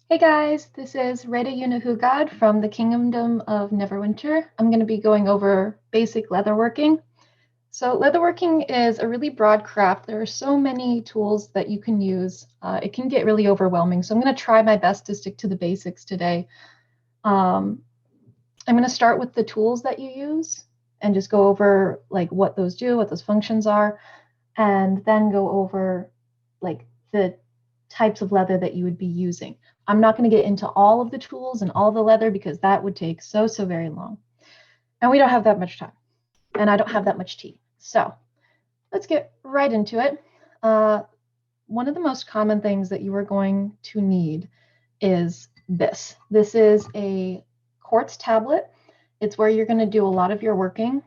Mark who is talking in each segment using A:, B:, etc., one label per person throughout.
A: Hey guys, this is Reita God from the Kingdom of Neverwinter. I'm going to be going over basic leatherworking. So leatherworking is a really broad craft. There are so many tools that you can use. It can get really overwhelming. So I'm going to try my best to stick to the basics today. Um, I'm going to start with the tools that you use and just go over like what those do, what those functions are, and then go over like the types of leather that you would be using. I'm not going to get into all of the tools and all the leather because that would take so very long. And we don't have that much time. And I don't have that much tea. So let's get right into it. One of the most common things that you are going to need is this. This is a quartz tablet. It's where you're going to do a lot of your working.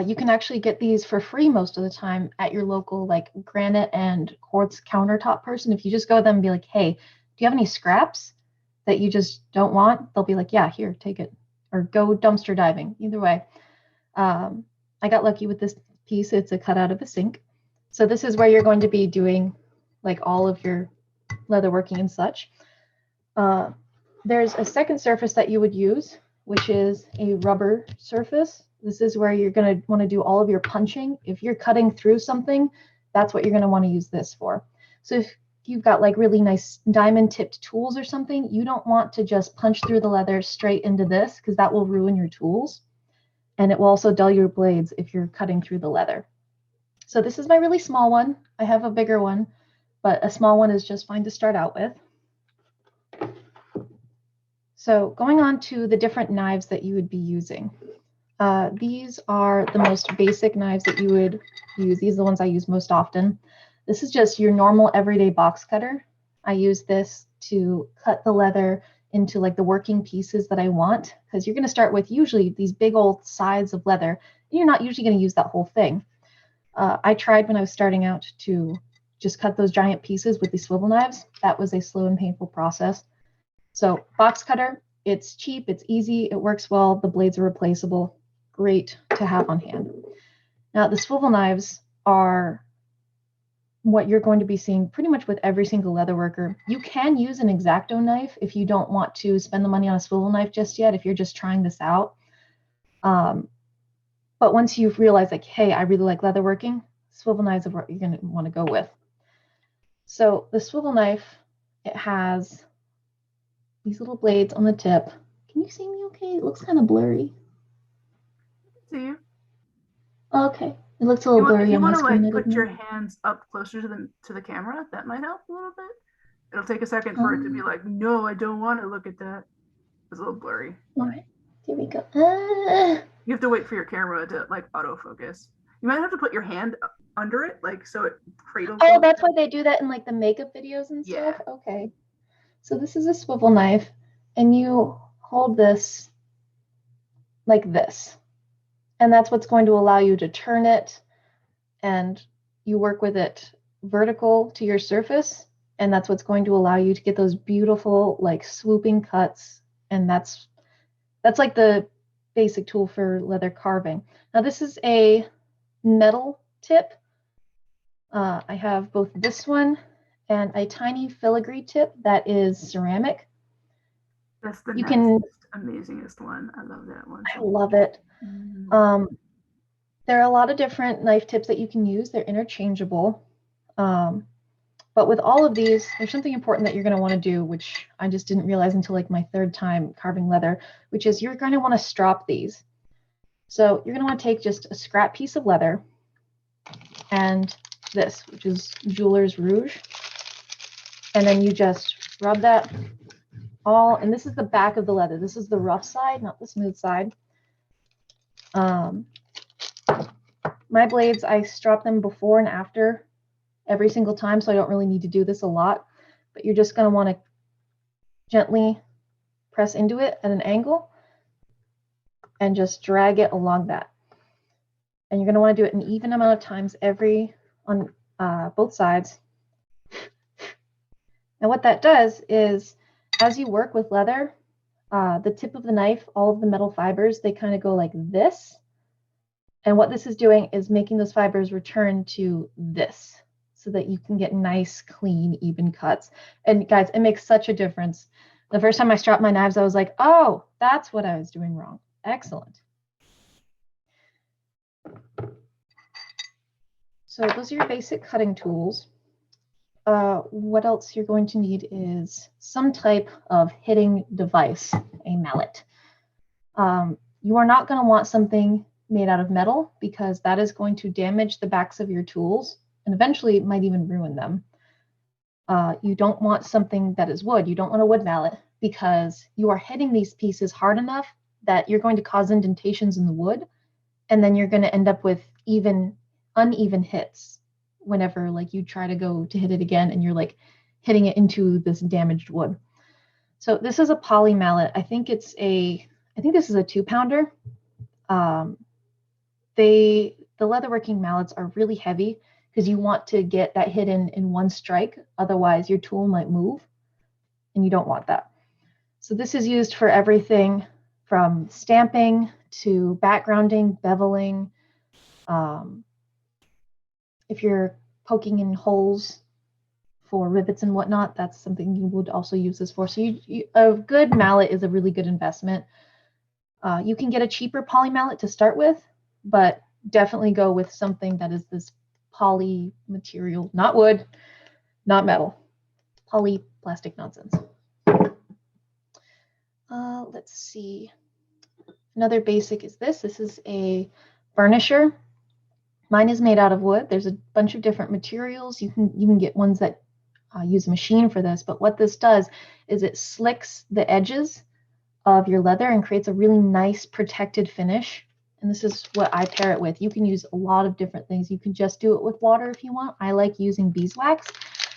A: You can actually get these for free most of the time at your local like granite and quartz countertop person. If you just go to them and be like, hey, do you have any scraps that you just don't want? They'll be like, yeah, here, take it. Or go dumpster diving. Either way. I got lucky with this piece. It's a cutout of a sink. So this is where you're going to be doing like all of your leatherworking and such. There's a second surface that you would use, which is a rubber surface. This is where you're going to want to do all of your punching. If you're cutting through something, that's what you're going to want to use this for. So if you've got like really nice diamond tipped tools or something, you don't want to just punch through the leather straight into this because that will ruin your tools. And it will also dull your blades if you're cutting through the leather. So this is my really small one. I have a bigger one, but a small one is just fine to start out with. So going on to the different knives that you would be using. These are the most basic knives that you would use. These are the ones I use most often. This is just your normal everyday box cutter. I use this to cut the leather into like the working pieces that I want, because you're going to start with usually these big old sides of leather, and you're not usually going to use that whole thing. I tried when I was starting out to just cut those giant pieces with these swivel knives. That was a slow and painful process. So box cutter, it's cheap, it's easy, it works well, the blades are replaceable, great to have on hand. Now the swivel knives are what you're going to be seeing pretty much with every single leatherworker. You can use an X-Acto knife if you don't want to spend the money on a swivel knife just yet, if you're just trying this out. But once you've realized like, hey, I really like leatherworking, swivel knives are what you're going to want to go with. So the swivel knife, it has these little blades on the tip. Can you see me okay? It looks kind of blurry.
B: See you.
A: Okay. It looks a little
B: If
A: blurry
B: you
A: on my
B: want to
A: screen.
B: like
A: I
B: put
A: didn't
B: your
A: know.
B: hands up closer to the camera, that might help a little bit. It'll take a second for it to be
A: Um,
B: like, no, I don't want to look at that. It's a little blurry.
A: all right. Here we go.
B: You have to wait for your camera to like autofocus. You might have to put your hand under it, like so it cradles
A: Oh,
B: the.
A: that's why they do that in like the makeup videos and stuff?
B: Yeah.
A: Okay. So this is a swivel knife, and you hold this like this. And that's what's going to allow you to turn it, and you work with it vertical to your surface, and that's what's going to allow you to get those beautiful like swooping cuts. And that's like the basic tool for leather carving. Now this is a metal tip. I have both this one and a tiny filigree tip that is ceramic.
B: That's the
A: You can,
B: nicest, amazingest one. I love that one
A: I
B: so
A: love it.
B: much.
A: Um, there are a lot of different knife tips that you can use. They're interchangeable. Um, but with all of these, there's something important that you're going to want to do, which I just didn't realize until like my third time carving leather, which is you're going to want to strop these. So you're going to want to take just a scrap piece of leather and this, which is jeweler's rouge, and then you just rub that all, and this is the back of the leather. This is the rough side, not the smooth side. My blades, I strop them before and after every single time, so I don't really need to do this a lot, but you're just going to want to gently press into it at an angle and just drag it along that. And you're going to want to do it an even amount of times on both sides. And what that does is, as you work with leather, the tip of the knife, all of the metal fibers, they kind of go like this. And what this is doing is making those fibers return to this. so that you can get nice, clean, even cuts. And guys, it makes such a difference. The first time I strapped my knives, I was like, oh, that's what I was doing wrong. Excellent. So those are your basic cutting tools. What else you're going to need is some type of hitting device, a mallet. You are not going to want something made out of metal because that is going to damage the backs of your tools and eventually it might even ruin them. You don't want something that is wood. You don't want a wood mallet because you are hitting these pieces hard enough that you're going to cause indentations in the wood, and then you're going to end up with uneven hits whenever like you try to go to hit it again and you're like hitting it into this damaged wood. So this is a poly mallet. I think this is a 2-pounder. The leatherworking mallets are really heavy because you want to get that hit in one strike. Otherwise, your tool might move, and you don't want that. So this is used for everything from stamping to backgrounding, beveling. If you're poking in holes for rivets and whatnot, that's something you would also use this for. So a good mallet is a really good investment. You can get a cheaper poly mallet to start with, but definitely go with something that is this poly material, not wood, not metal, poly plastic nonsense. Let's see. Another basic is this. This is a burnisher. Mine is made out of wood. There's a bunch of different materials. You can get ones that use a machine for this, but what this does is it slicks the edges of your leather and creates a really nice protected finish. And this is what I pair it with. You can use a lot of different things. You can just do it with water if you want. I like using beeswax.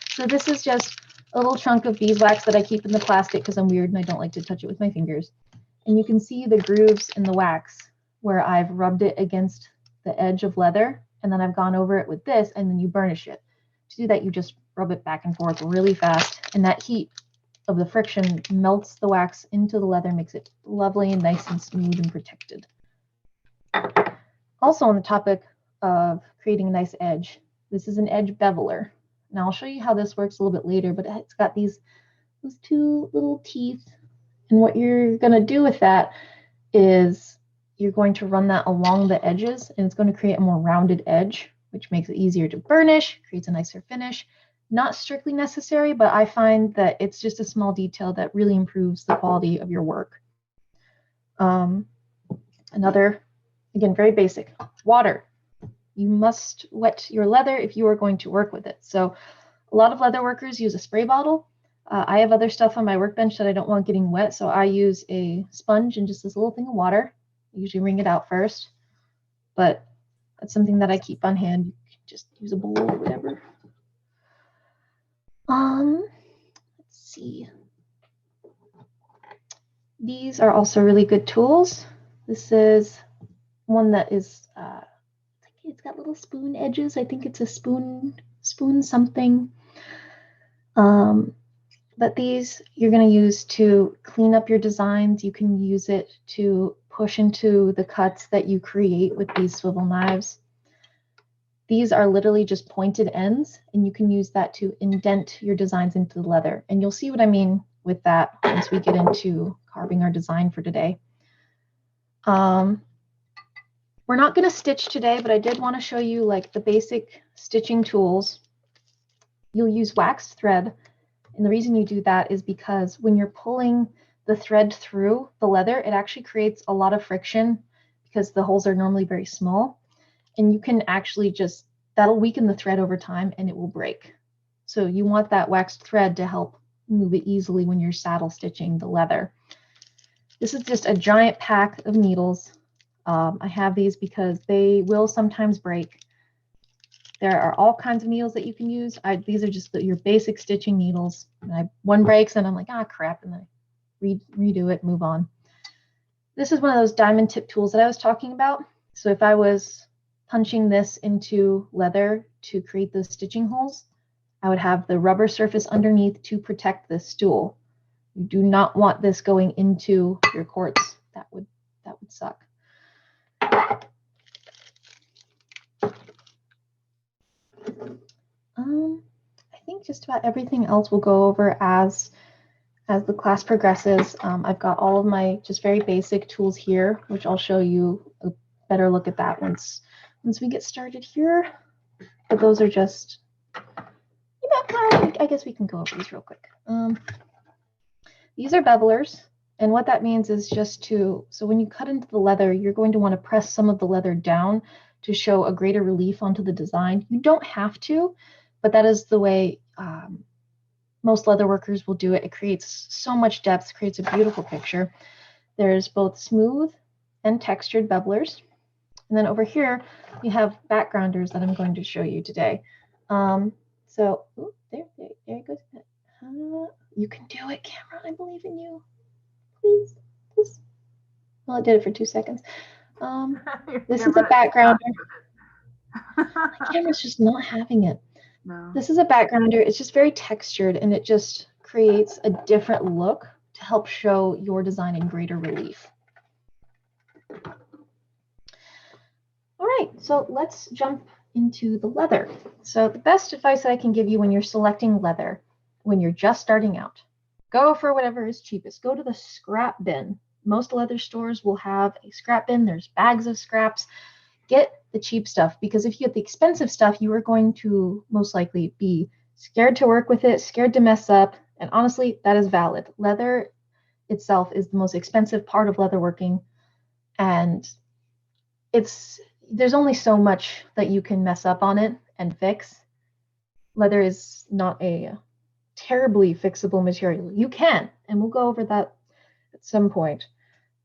A: So this is just a little chunk of beeswax that I keep in the plastic because I'm weird and I don't like to touch it with my fingers. And you can see the grooves in the wax where I've rubbed it against the edge of leather, and then I've gone over it with this, and then you burnish it. To do that, you just rub it back and forth really fast, and that heat of the friction melts the wax into the leather, makes it lovely and nice and smooth and protected. Also on the topic of creating a nice edge, this is an edge beveler. Now I'll show you how this works a little bit later, but it's got those 2 little teeth. And what you're going to do with that is you're going to run that along the edges, and it's going to create a more rounded edge, which makes it easier to burnish, creates a nicer finish. Not strictly necessary, but I find that it's just a small detail that really improves the quality of your work. Another, again, very basic, water. You must wet your leather if you are going to work with it. So a lot of leather workers use a spray bottle. I have other stuff on my workbench that I don't want getting wet, so I use a sponge and just this little thing of water. I usually wring it out first, but that's something that I keep on hand. You can just use a bowl or whatever. Let's see. These are also really good tools. This is one that is, it's got little spoon edges. I think it's a spoon something. But these you're going to use to clean up your designs. You can use it to push into the cuts that you create with these swivel knives. These are literally just pointed ends, and you can use that to indent your designs into the leather. And you'll see what I mean with that once we get into carving our design for today. We're not going to stitch today, but I did want to show you like the basic stitching tools. You'll use waxed thread. And the reason you do that is because when you're pulling the thread through the leather, it actually creates a lot of friction because the holes are normally very small. And you can actually that'll weaken the thread over time and it will break. So you want that waxed thread to help move it easily when you're saddle stitching the leather. This is just a giant pack of needles. I have these because they will sometimes break. There are all kinds of needles that you can use. These are just your basic stitching needles. One breaks and I'm like, crap, and then I redo it, move on. This is one of those diamond tip tools that I was talking about. So if I was punching this into leather to create those stitching holes, I would have the rubber surface underneath to protect this stool. You do not want this going into your quartz. That would suck. I think just about everything else we'll go over as the class progresses. I've got all of my just very basic tools here, which I'll show you a better look at that once we get started here. But those are just, I guess we can go over these real quick. These are bevelers, and what that means is so when you cut into the leather, you're going to want to press some of the leather down to show a greater relief onto the design. You don't have to, but that is the way most leather workers will do it. It creates so much depth, creates a beautiful picture. There's both smooth and textured bevelers. And then over here, we have backgrounders that I'm going to show you today. There it goes. You can do it, camera. I believe in you. Please. Well, it did it for 2 seconds. This is a backgrounder. My camera's just not having it.
B: No.
A: This is a backgrounder. It's just very textured, and it just creates a different look to help show your design in greater relief. All right, so let's jump into the leather. So the best advice that I can give you when you're selecting leather, when you're just starting out, go for whatever is cheapest. Go to the scrap bin. Most leather stores will have a scrap bin. There's bags of scraps. Get the cheap stuff, because if you get the expensive stuff, you are going to most likely be scared to work with it, scared to mess up. And honestly, that is valid. Leather itself is the most expensive part of leatherworking, and there's only so much that you can mess up on it and fix. Leather is not a terribly fixable material. You can, and we'll go over that at some point,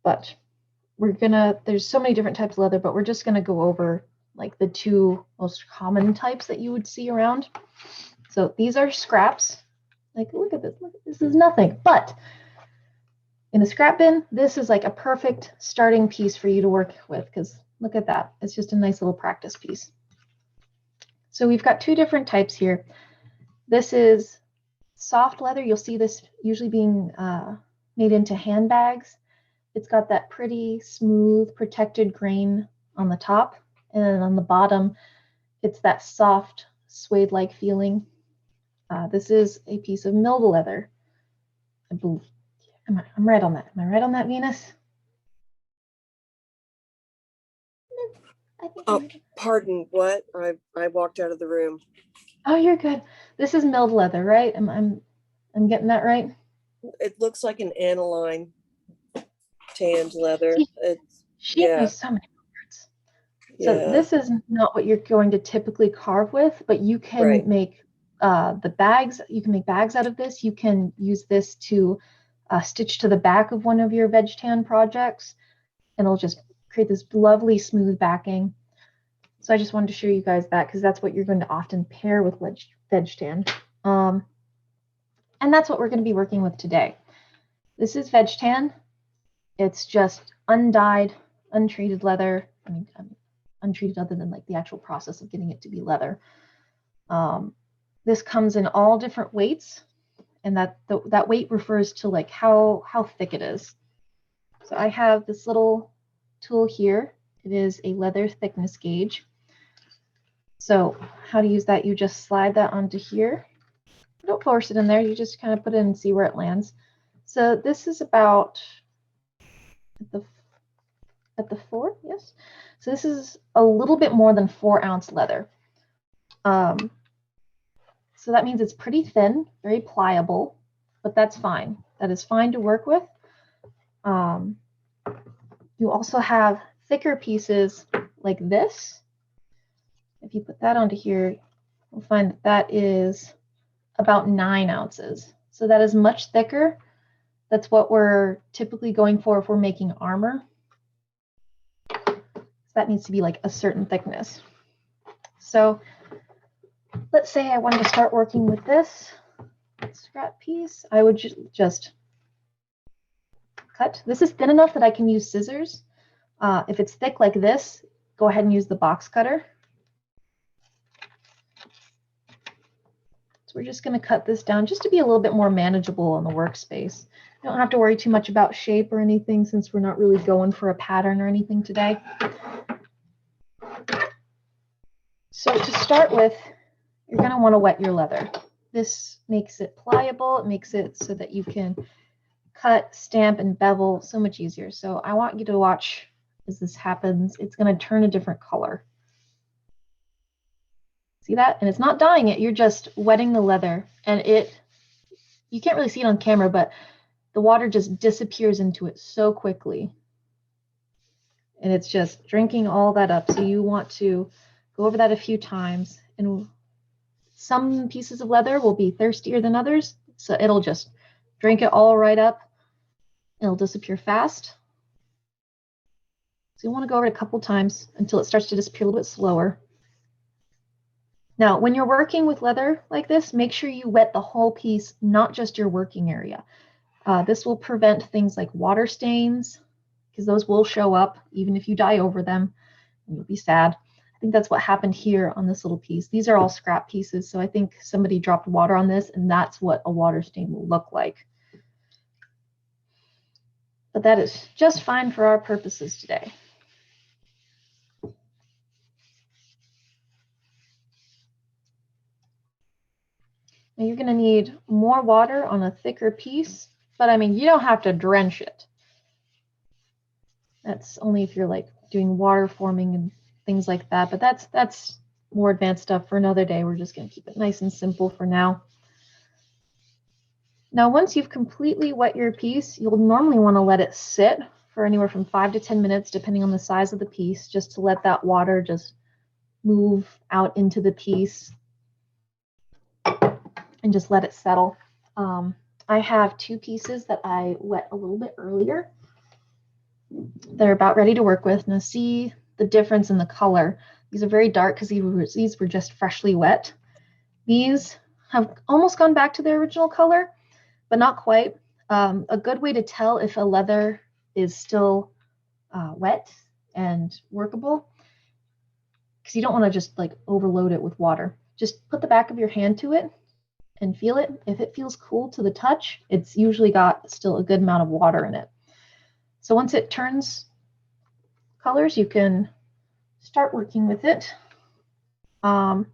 A: but there's so many different types of leather, but we're just gonna go over like the 2 most common types that you would see around. So these are scraps. Like, look at this, this is nothing. But in the scrap bin, this is like a perfect starting piece for you to work with, because look at that. It's just a nice little practice piece. So we've got 2 different types here. This is soft leather. You'll see this usually being made into handbags. It's got that pretty smooth protected grain on the top, and then on the bottom, it's that soft suede-like feeling. This is a piece of milled leather. I believe. I'm right on that. Am I right on that, Venus?
C: Oh, pardon, what? I walked out of the room.
A: Oh, you're good. This is milled leather, right? I'm getting that right?
C: It looks like an aniline tanned leather.
A: She knows so many words. So this is not what you're going to typically carve with, but you can make the bags. You can make bags out of this. You can use this to stitch to the back of one of your veg tan projects, and it'll just create this lovely smooth backing. So I just wanted to show you guys that, because that's what you're going to often pair with veg tan. And that's what we're going to be working with today. This is veg tan. It's just undyed, untreated leather. I mean, untreated other than like the actual process of getting it to be leather. This comes in all different weights, and that weight refers to like how thick it is. So I have this little tool here. It is a leather thickness gauge. So how to use that, you just slide that onto here. Don't force it in there, you just kind of put it in and see where it lands. So this is about at the 4, yes. So this is a little bit more than 4-ounce leather. So that means it's pretty thin, very pliable, but that's fine. That is fine to work with. You also have thicker pieces like this. If you put that onto here, you'll find that is about 9 ounces. So that is much thicker. That's what we're typically going for if we're making armor. So that needs to be like a certain thickness. So let's say I wanted to start working with this scrap piece. I would just cut. This is thin enough that I can use scissors. If it's thick like this, go ahead and use the box cutter. So we're just going to cut this down just to be a little bit more manageable on the workspace. You don't have to worry too much about shape or anything, since we're not really going for a pattern or anything today. So to start with, you're going to want to wet your leather. This makes it pliable. It makes it so that you can cut, stamp, and bevel so much easier. So I want you to watch as this happens. It's going to turn a different color. See that? And it's not dyeing it. You're just wetting the leather. And you can't really see it on camera, but the water just disappears into it so quickly. And it's just drinking all that up. So you want to go over that a few times. And some pieces of leather will be thirstier than others. So it'll just drink it all right up. It'll disappear fast. So you want to go over it a couple times until it starts to disappear a little bit slower. Now, when you're working with leather like this, make sure you wet the whole piece, not just your working area. This will prevent things like water stains, because those will show up even if you dye over them, and you'll be sad. I think that's what happened here on this little piece. These are all scrap pieces, so I think somebody dropped water on this, and that's what a water stain will look like. But that is just fine for our purposes today. Now you're going to need more water on a thicker piece, but I mean, you don't have to drench it. That's only if you're like doing water forming and things like that, but that's more advanced stuff for another day. We're just going to keep it nice and simple for now. Now, once you've completely wet your piece, you'll normally want to let it sit for anywhere from 5 to 10 minutes, depending on the size of the piece, just to let that water just move out into the piece and just let it settle. I have 2 pieces that I wet a little bit earlier. They're about ready to work with. Now see the difference in the color. These are very dark because these were just freshly wet. These have almost gone back to their original color, but not quite. A good way to tell if a leather is still wet and workable, because you don't want to just like overload it with water. Just put the back of your hand to it and feel it. If it feels cool to the touch, it's usually got still a good amount of water in it. So once it turns colors, you can start working with it. I'm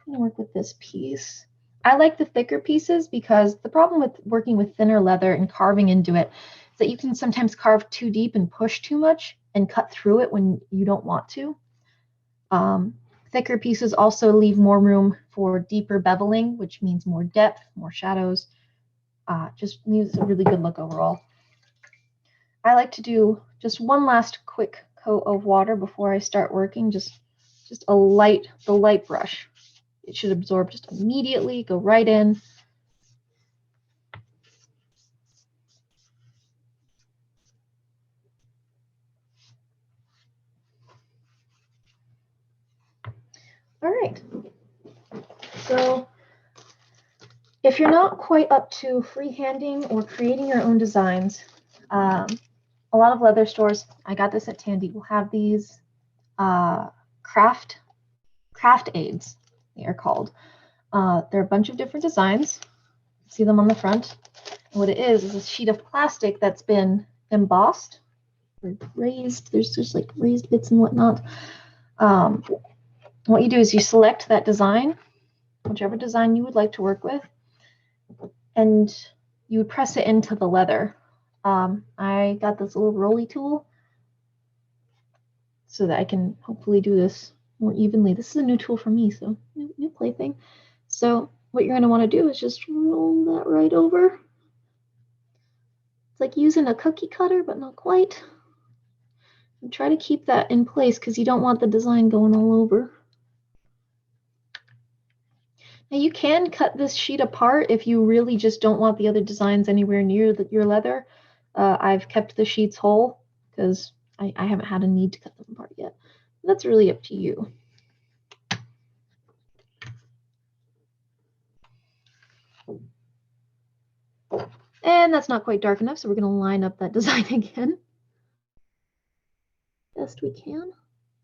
A: gonna work with this piece. I like the thicker pieces because the problem with working with thinner leather and carving into it is that you can sometimes carve too deep and push too much and cut through it when you don't want to. Thicker pieces also leave more room for deeper beveling, which means more depth, more shadows. Just leaves a really good look overall. I like to do just one last quick coat of water before I start working, just the light brush. It should absorb just immediately, go right in. All right. So if you're not quite up to freehanding or creating your own designs, a lot of leather stores, I got this at Tandy, will have these craft aids, they are called. They're a bunch of different designs. See them on the front. And what it is a sheet of plastic that's been embossed or raised. There's just like raised bits and whatnot. What you do is you select that design, whichever design you would like to work with, and you would press it into the leather. I got this little rolly tool so that I can hopefully do this more evenly. This is a new tool for me, so new plaything. So what you're going to want to do is just roll that right over. It's like using a cookie cutter, but not quite. And try to keep that in place because you don't want the design going all over. Now you can cut this sheet apart if you really just don't want the other designs anywhere near your leather. I've kept the sheets whole because I haven't had a need to cut them apart yet. That's really up to you. And that's not quite dark enough, so we're going to line up that design again. Best we can.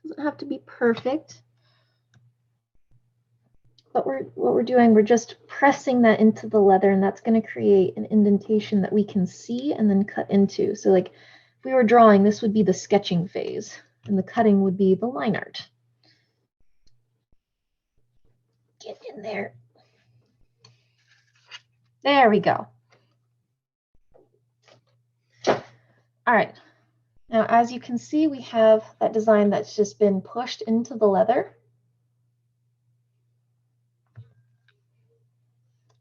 A: Doesn't have to be perfect. But what we're doing, we're just pressing that into the leather, and that's going to create an indentation that we can see and then cut into. So like if we were drawing, this would be the sketching phase, and the cutting would be the line art. Get in there. There we go. All right. Now, as you can see, we have that design that's just been pushed into the leather.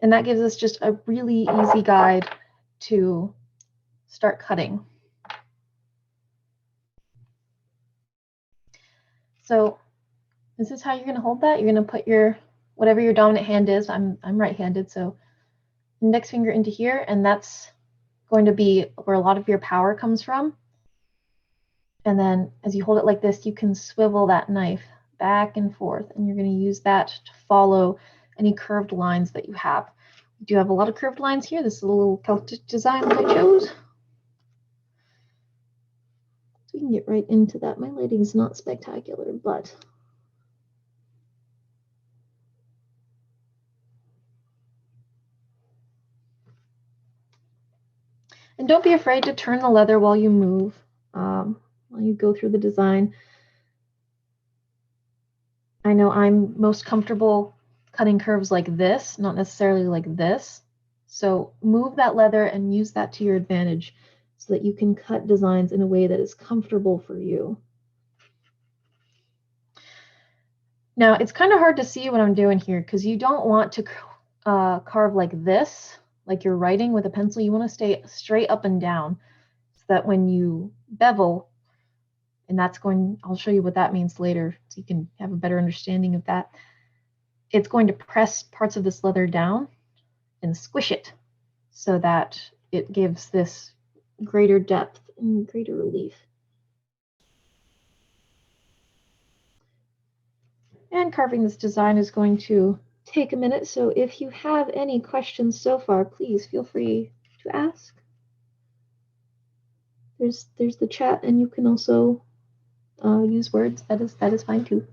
A: And that gives us just a really easy guide to start cutting. So this is how you're going to hold that. You're going to put your, whatever your dominant hand is, I'm right-handed, so index finger into here, and that's going to be where a lot of your power comes from. And then as you hold it like this, you can swivel that knife back and forth, and you're going to use that to follow any curved lines that you have. We do have a lot of curved lines here. This is a little Celtic design that I chose. So we can get right into that. My lighting is not spectacular, but and don't be afraid to turn the leather while you move, while you go through the design. I know I'm most comfortable cutting curves like this, not necessarily like this. So move that leather and use that to your advantage so that you can cut designs in a way that is comfortable for you. Now, it's kind of hard to see what I'm doing here because you don't want to carve like this, like you're writing with a pencil. You want to stay straight up and down so that when you bevel, and that's going, I'll show you what that means later so you can have a better understanding of that. It's going to press parts of this leather down and squish it so that it gives this greater depth and greater relief. And carving this design is going to take a minute, so if you have any questions so far, please feel free to ask. There's the chat, and you can also use words. That is fine too.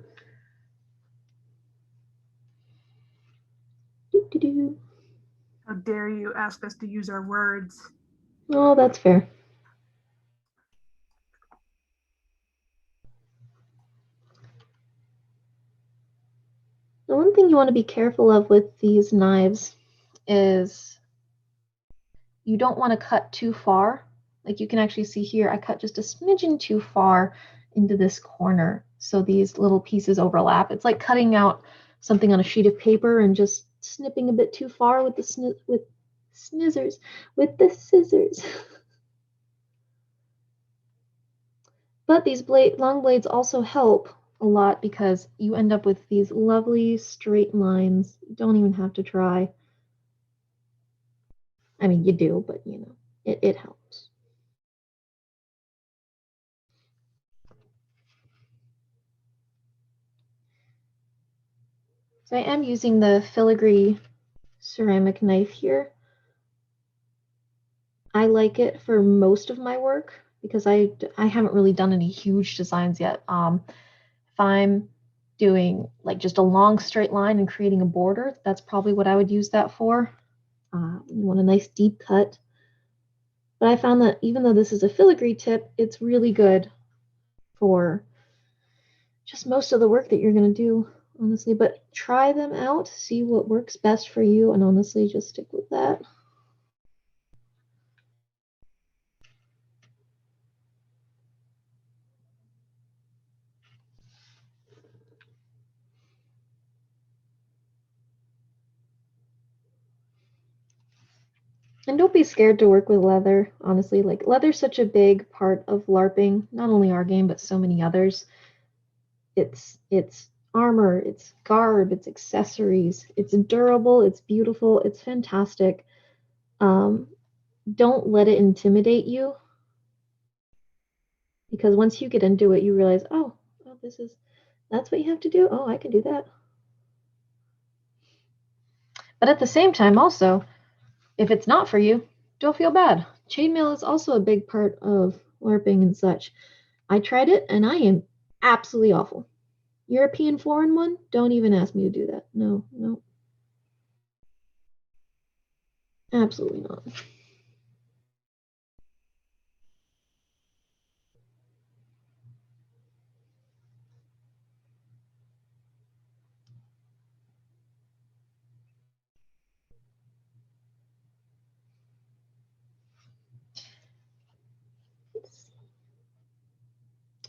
B: How dare you ask us to use our words?
A: Oh, that's fair. The one thing you want to be careful of with these knives is you don't want to cut too far. Like you can actually see here, I cut just a smidgen too far into this corner. So these little pieces overlap. It's like cutting out something on a sheet of paper and just snipping a bit too far with the scissors. But these long blades also help a lot because you end up with these lovely straight lines. You don't even have to try. I mean, you do, but you know, it helps. So I am using the filigree ceramic knife here. I like it for most of my work because I haven't really done any huge designs yet. If I'm doing like just a long straight line and creating a border, that's probably what I would use that for. You want a nice deep cut. But I found that even though this is a filigree tip, it's really good for just most of the work that you're going to do, honestly. But try them out, see what works best for you, and honestly, just stick with that. And don't be scared to work with leather, honestly. Like, leather's such a big part of LARPing, not only our game, but so many others. It's armor, it's garb, it's accessories, it's durable, it's beautiful, it's fantastic. Don't let it intimidate you, because once you get into it, you realize, oh, that's what you have to do? Oh, I can do that. But at the same time, also, if it's not for you, don't feel bad. Chainmail is also a big part of LARPing and such. I tried it, and I am absolutely awful. European 4-in-1? Don't even ask me to do that. No. Absolutely not.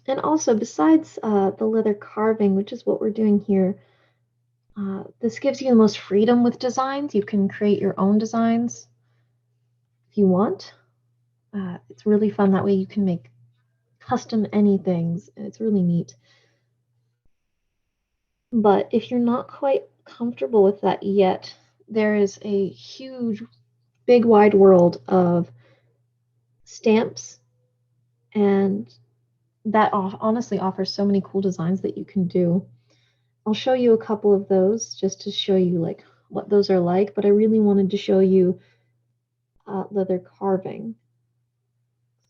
A: And also, besides the leather carving, which is what we're doing here, this gives you the most freedom with designs. You can create your own designs if you want. It's really fun. That way you can make custom anythings, and it's really neat. But if you're not quite comfortable with that yet, there is a huge, big, wide world of stamps, and that honestly offers so many cool designs that you can do. I'll show you a couple of those just to show you like what those are like, but I really wanted to show you leather carving.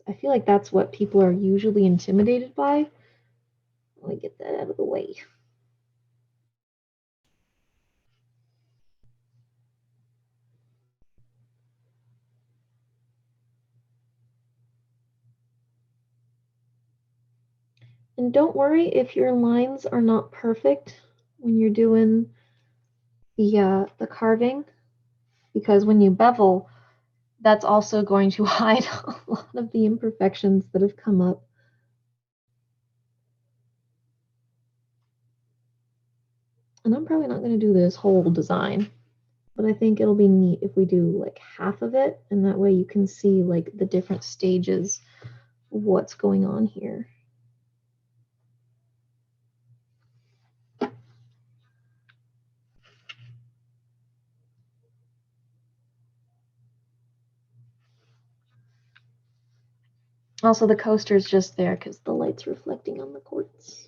A: I feel like that's what people are usually intimidated by. Let me get that out of the way. And don't worry if your lines are not perfect when you're doing the carving, because when you bevel, that's also going to hide a lot of the imperfections that have come up. And I'm probably not going to do this whole design, but I think it'll be neat if we do like half of it, and that way you can see like the different stages of what's going on here. Also, the coaster is just there because the light's reflecting on the quartz.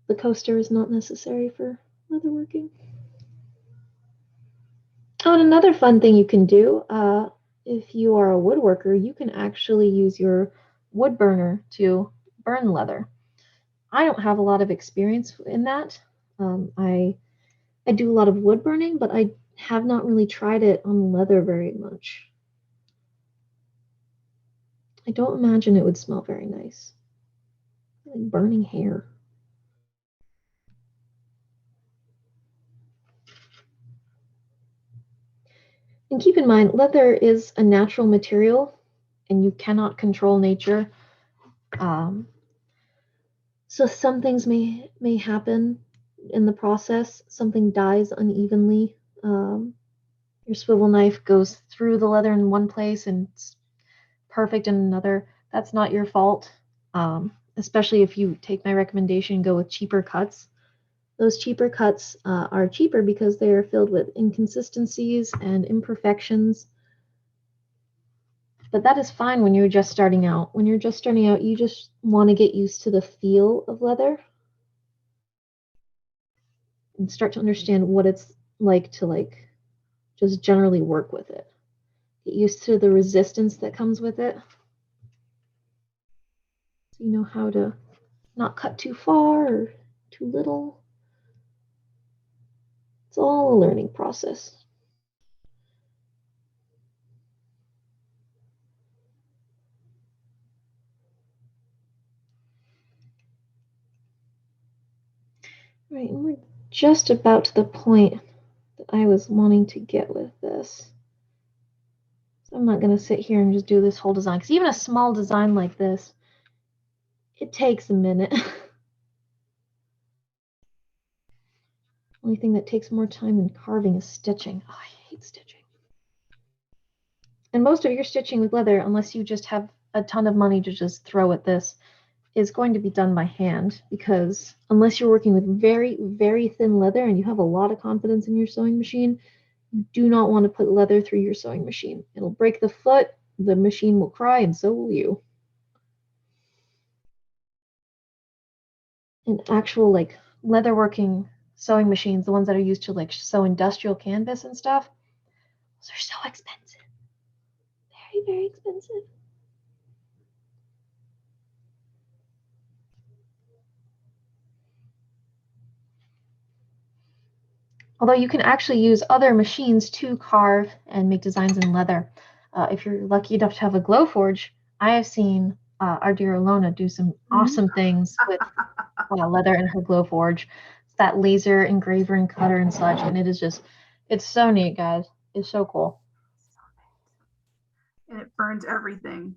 A: The coaster is not necessary for leatherworking. Oh, and another fun thing you can do, if you are a woodworker, you can actually use your wood burner to burn leather. I don't have a lot of experience in that. I do a lot of wood burning, but I have not really tried it on leather very much. I don't imagine it would smell very nice. Like burning hair. And keep in mind, leather is a natural material, and you cannot control nature. So some things may happen in the process. Something dies unevenly. Your swivel knife goes through the leather in one place and it's perfect in another. That's not your fault. Especially if you take my recommendation, go with cheaper cuts. Those cheaper cuts are cheaper because they are filled with inconsistencies and imperfections. But that is fine when you're just starting out. When you're just starting out, you just want to get used to the feel of leather and start to understand what it's like to like just generally work with it. Get used to the resistance that comes with it. So you know how to not cut too far or too little. It's all a learning process. Right, and we're just about to the point that I was wanting to get with this. So I'm not going to sit here and just do this whole design, because even a small design like this, it takes a minute. Only thing that takes more time than carving is stitching. Oh, I hate stitching. And most of your stitching with leather, unless you just have a ton of money to just throw at this, is going to be done by hand, because unless you're working with very, very thin leather and you have a lot of confidence in your sewing machine, you do not want to put leather through your sewing machine. It'll break the foot, the machine will cry, and so will you. And actual like leatherworking sewing machines, the ones that are used to like sew industrial canvas and stuff, those are so expensive. Very, very expensive. Although you can actually use other machines to carve and make designs in leather. If you're lucky enough to have a glow forge, I have seen our dear Alona do some awesome things with leather in her glow forge. It's that laser engraver and cutter and such, and it is just, it's so neat, guys. It's so cool.
B: And it burns everything.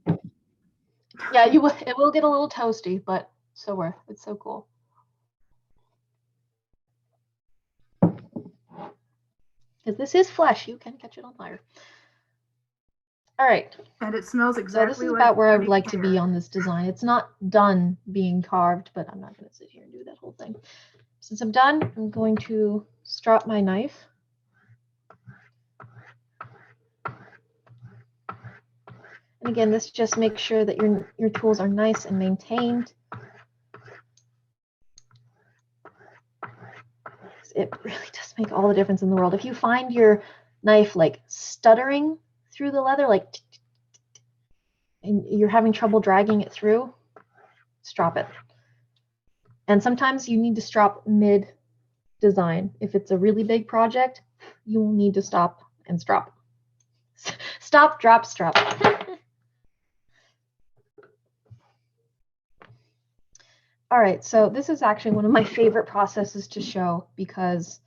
A: Yeah, you will. It will get a little toasty, but so worth. It's so cool. Because this is flesh, you can catch it on fire. All right.
B: And it smells
A: So
B: exactly
A: this is
B: like
A: about where I would
B: pretty
A: like to be
B: hair.
A: on this design. It's not done being carved, but I'm not going to sit here and do that whole thing. Since I'm done, I'm going to strop my knife. And again, this just makes sure that your tools are nice and maintained. It really does make all the difference in the world. If you find your knife like stuttering through the leather, like, and you're having trouble dragging it through, strop it. And sometimes you need to strop mid design. If it's a really big project, you will need to stop and strop. Stop, drop, strop. All right, so this is actually one of my favorite processes to show because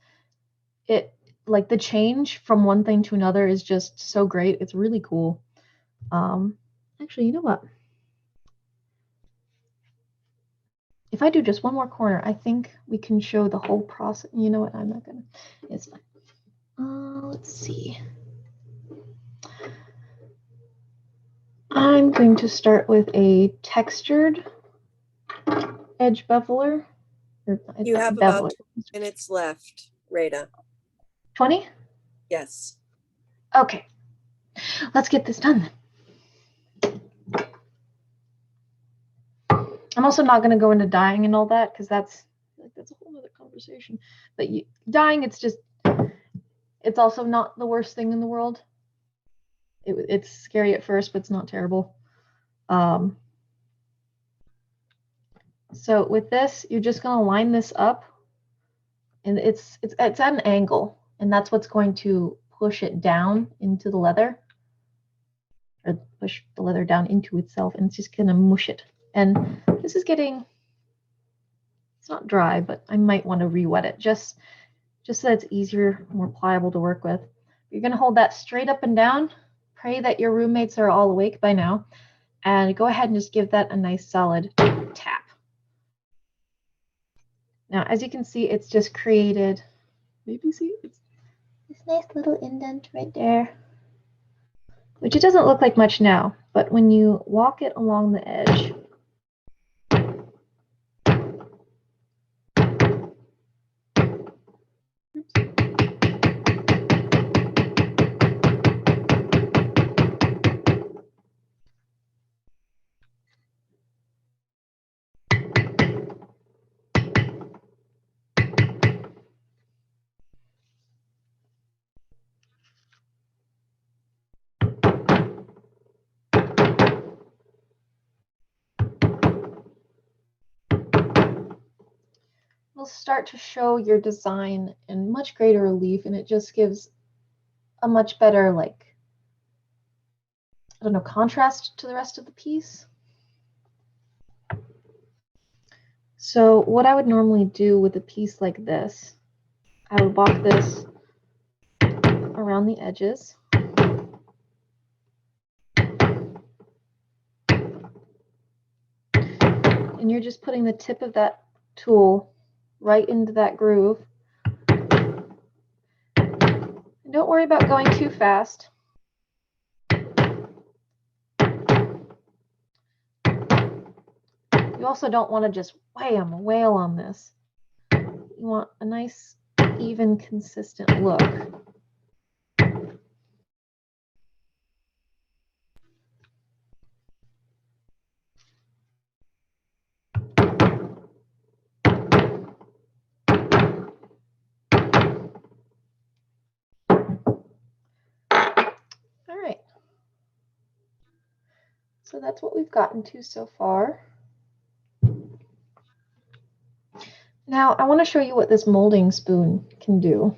A: it, like, the change from one thing to another is just so great. It's really cool. Actually, you know what? If I do just one more corner, I think we can show the whole process. You know what? I'm not gonna. It's fine. Let's see. I'm going to start with a textured edge beveler.
C: You have about 20 minutes left, Reita.
A: 20?
C: Yes.
A: Okay. Let's get this done then. I'm also not going to go into dyeing and all that because that's a whole other conversation. But dyeing, it's also not the worst thing in the world. It's scary at first, but it's not terrible. So with this, you're just going to line this up, and it's at an angle, and that's what's going to push it down into the leather, or push the leather down into itself, and it's just going to mush it. And this is getting, it's not dry, but I might want to re-wet it just so that it's easier, more pliable to work with. You're going to hold that straight up and down. Pray that your roommates are all awake by now, and go ahead and just give that a nice solid tap. Now, as you can see, it's just created, maybe see, it's this nice little indent right there, which it doesn't look like much now, but when you walk it along the edge, will start to show your design in much greater relief, and it just gives a much better, like, I don't know, contrast to the rest of the piece. So what I would normally do with a piece like this, I would walk this around the edges. And you're just putting the tip of that tool right into that groove. And don't worry about going too fast. You also don't want to just wail on this. You want a nice, even, consistent look. All right. So that's what we've gotten to so far. Now I want to show you what this molding spoon can do.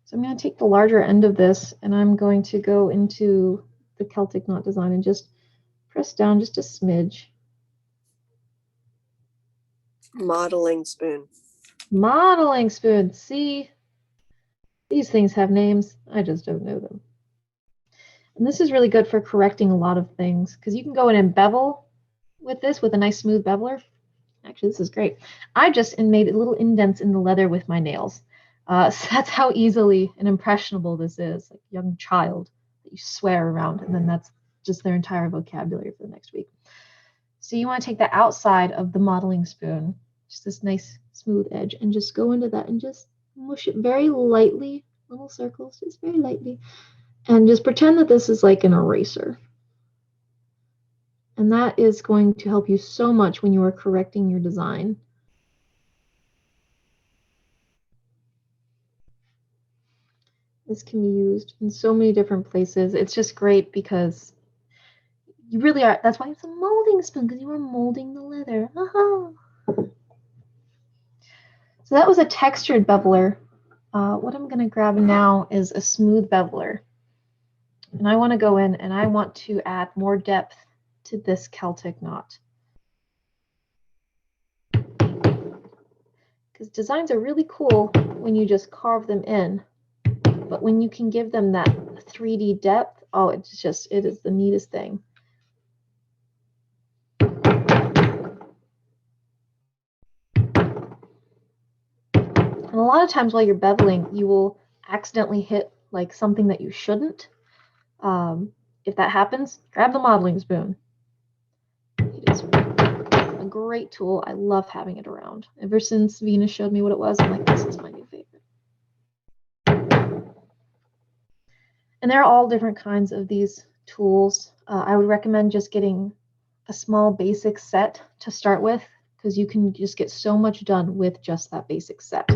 A: So I'm going to take the larger end of this, and I'm going to go into the Celtic knot design and just press down just a smidge.
C: Modeling spoon.
A: Modeling spoon. See, these things have names. I just don't know them. And this is really good for correcting a lot of things because you can go in and bevel with this with a nice smooth beveler. Actually, this is great. I just made little indents in the leather with my nails. So that's how easily and impressionable this is. Like a young child that you swear around, and then that's just their entire vocabulary for the next week. So you want to take the outside of the modeling spoon, just this nice smooth edge, and just go into that and just mush it very lightly, little circles, just very lightly. And just pretend that this is like an eraser. And that is going to help you so much when you are correcting your design. This can be used in so many different places. It's just great because you really are, that's why it's a molding spoon, because you are molding the leather. So that was a textured beveler. What I'm going to grab now is a smooth beveler. And I want to go in and I want to add more depth to this Celtic knot. Because designs are really cool when you just carve them in. But when you can give them that 3D depth, oh, it is the neatest thing. And a lot of times while you're beveling, you will accidentally hit like something that you shouldn't. If that happens, grab the modeling spoon. It is a great tool. I love having it around. Ever since Venus showed me what it was, I'm like, this is my new favorite. And there are all different kinds of these tools. I would recommend just getting a small basic set to start with, because you can just get so much done with just that basic set.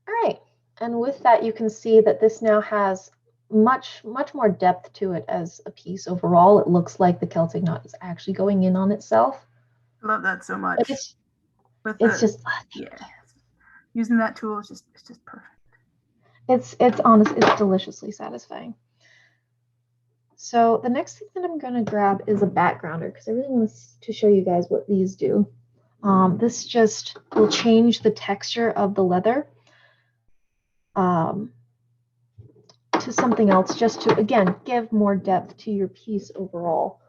A: All right, and with that, you can see that this now has much more depth to it as a piece overall. It looks like the Celtic knot is actually going in on itself.
B: I love that so much.
A: It's just
B: yeah. Using that tool is just perfect.
A: It's honest, it's deliciously satisfying. So the next thing that I'm going to grab is a backgrounder, because I really want to show you guys what these do. This just will change the texture of the leather to something else, just to, again, give more depth to your piece overall.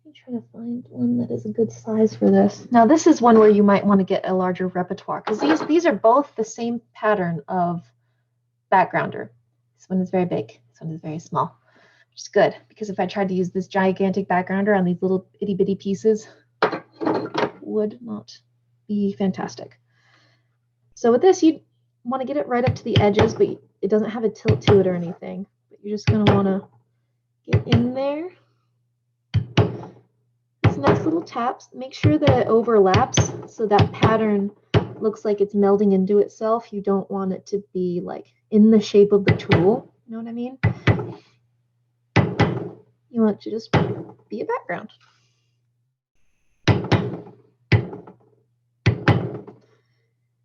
A: I'm trying to find one that is a good size for this. Now, this is one where you might want to get a larger repertoire, because these are both the same pattern of backgrounder. This one is very big. This one is very small, which is good, because if I tried to use this gigantic backgrounder on these little itty bitty pieces, it would not be fantastic. So with this, you want to get it right up to the edges, but it doesn't have a tilt to it or anything. But you're just going to want to get in there. These nice little taps. Make sure that it overlaps so that pattern looks like it's melding into itself. You don't want it to be like in the shape of the tool. You know what I mean? You want it to just be a background.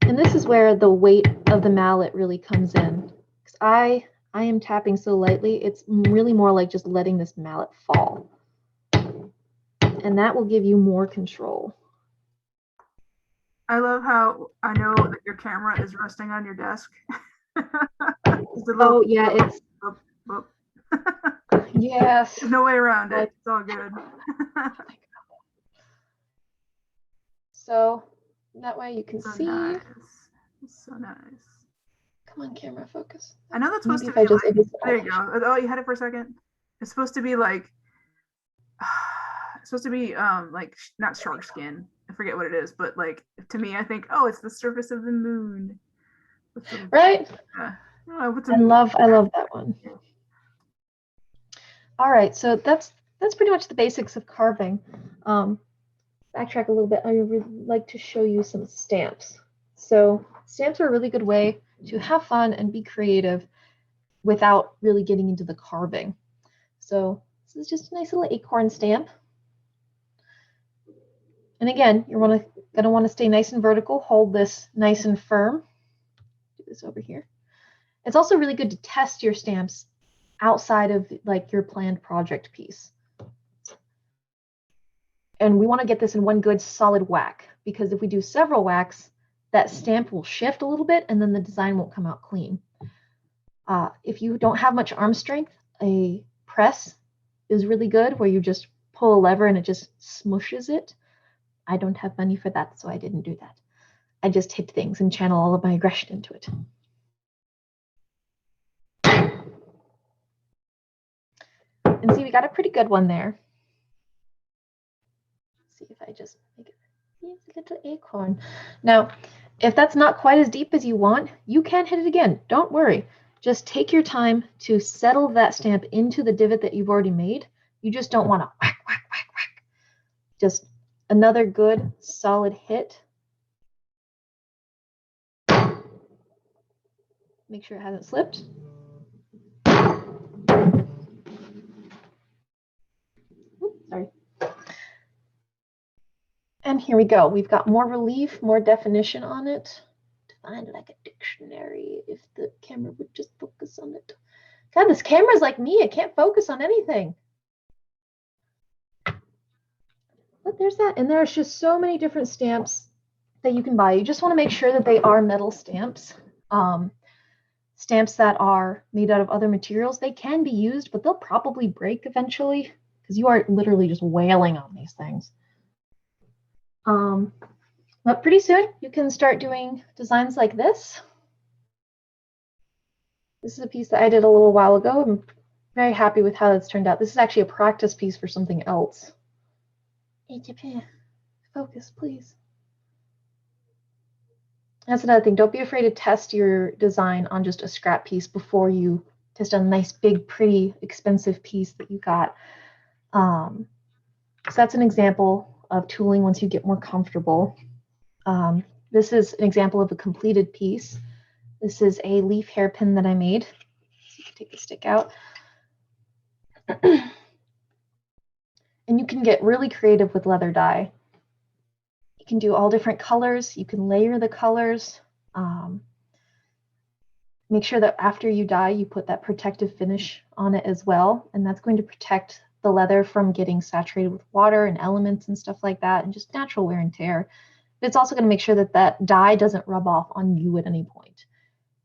A: And this is where the weight of the mallet really comes in. Because I am tapping so lightly, it's really more like just letting this mallet fall. And that will give you more control.
B: I love how I know that your camera is resting on your desk.
A: Oh, yeah, it's... Yes.
B: There's no way around it. It's all good.
A: So that way you can see.
B: Nice. It's so nice.
A: Come on, camera, focus.
B: I know that's supposed to be like, there you go. Oh, you had it for a second. It's supposed to be like, it's supposed to be like not shark skin. I forget what it is, but like to me, I think, oh, it's the surface of the moon.
A: Right? I love that one. All right, so that's pretty much the basics of carving. Backtrack a little bit. I would like to show you some stamps. So stamps are a really good way to have fun and be creative without really getting into the carving. So this is just a nice little acorn stamp. And again, you're gonna want to stay nice and vertical. Hold this nice and firm. Do this over here. It's also really good to test your stamps outside of like your planned project piece. And we want to get this in one good solid whack, because if we do several whacks, that stamp will shift a little bit and then the design won't come out clean. If you don't have much arm strength, a press is really good, where you just pull a lever and it just smushes it. I don't have money for that, so I didn't do that. I just hit things and channel all of my aggression into it. And see, we got a pretty good one there. Let's see if I just make it a little acorn. Now, if that's not quite as deep as you want, you can hit it again. Don't worry. Just take your time to settle that stamp into the divot that you've already made. You just don't want to whack, whack, whack, whack. Just another good solid hit. Make sure it hasn't slipped. Oops, sorry. And here we go. We've got more relief, more definition on it. Defined like a dictionary, if the camera would just focus on it. God, this camera's like me. It can't focus on anything. But there's that. And there's just so many different stamps that you can buy. You just want to make sure that they are metal stamps. Stamps that are made out of other materials, they can be used, but they'll probably break eventually, because you are literally just wailing on these things. But pretty soon you can start doing designs like this. This is a piece that I did a little while ago. I'm very happy with how that's turned out. This is actually a practice piece for something else. Hey, Japan, focus, please. That's another thing. Don't be afraid to test your design on just a scrap piece before you test a nice, big, pretty, expensive piece that you got. So that's an example of tooling once you get more comfortable. This is an example of a completed piece. This is a leaf hairpin that I made. So you can take the stick out. And you can get really creative with leather dye. You can do all different colors. You can layer the colors. Make sure that after you dye, you put that protective finish on it as well. And that's going to protect the leather from getting saturated with water and elements and stuff like that, and just natural wear and tear. But it's also going to make sure that that dye doesn't rub off on you at any point.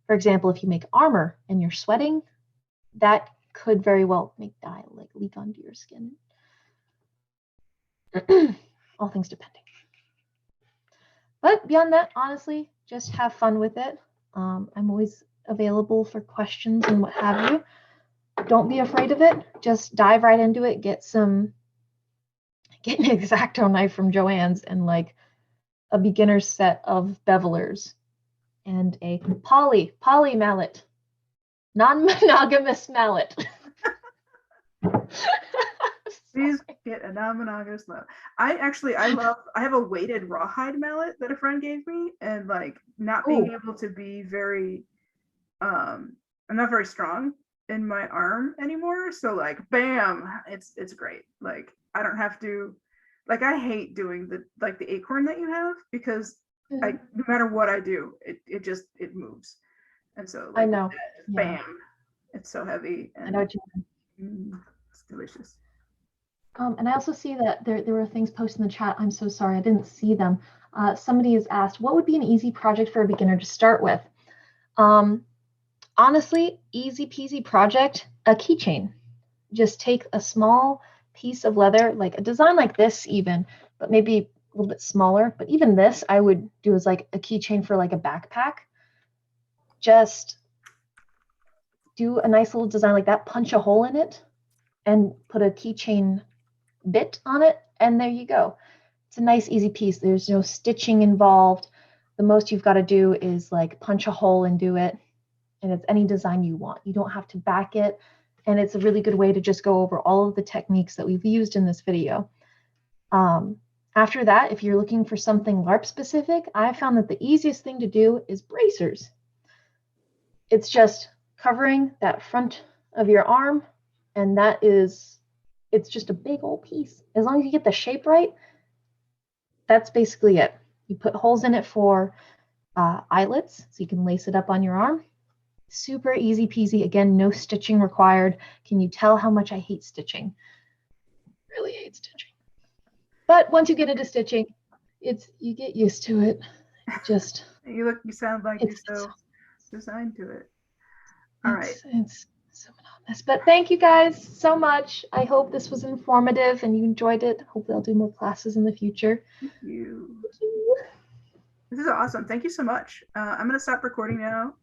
A: For example, if you make armor and you're sweating, that could very well make dye like leak onto your skin. All things depending. But beyond that, honestly, just have fun with it. I'm always available for questions and what have you. Don't be afraid of it. Just dive right into it. Get an X-Acto knife from Joann's and like a beginner's set of bevelers and a poly mallet, non-monogamous mallet.
B: Please get a non-monogamous mallet. I have a weighted rawhide mallet that a friend gave me, and like not being able to be very, I'm not very strong in my arm anymore. So like, bam, it's great. Like I don't have to, like I hate doing the acorn that you have, because no matter what I do, it moves. And so like,
A: I know.
B: Bam, it's so heavy. And
A: I know what you mean.
B: It's delicious.
A: And I also see that there were things posted in the chat. I'm so sorry, I didn't see them. Somebody has asked, what would be an easy project for a beginner to start with? Honestly, easy peasy project, a keychain. Just take a small piece of leather, like a design like this even, but maybe a little bit smaller. But even this I would do as like a keychain for like a backpack. Just do a nice little design like that, punch a hole in it, and put a keychain bit on it, and there you go. It's a nice easy piece. There's no stitching involved. The most you've got to do is like punch a hole and do it, and it's any design you want. You don't have to back it, and it's a really good way to just go over all of the techniques that we've used in this video. After that, if you're looking for something LARP specific, I found that the easiest thing to do is bracers. It's just covering that front of your arm, and it's just a big old piece. As long as you get the shape right, that's basically it. You put holes in it for eyelets, so you can lace it up on your arm. Super easy peasy. Again, no stitching required. Can you tell how much I hate stitching? Really hate stitching. But once you get into stitching, you get used to it. Just
B: You sound like you're
A: it's
B: so designed to it. All right.
A: it's so monotonous. But thank you guys so much. I hope this was informative and you enjoyed it. Hopefully I'll do more classes in the future.
B: Thank you.
A: Thank you.
B: This is awesome. Thank you so much. I'm going to stop recording now.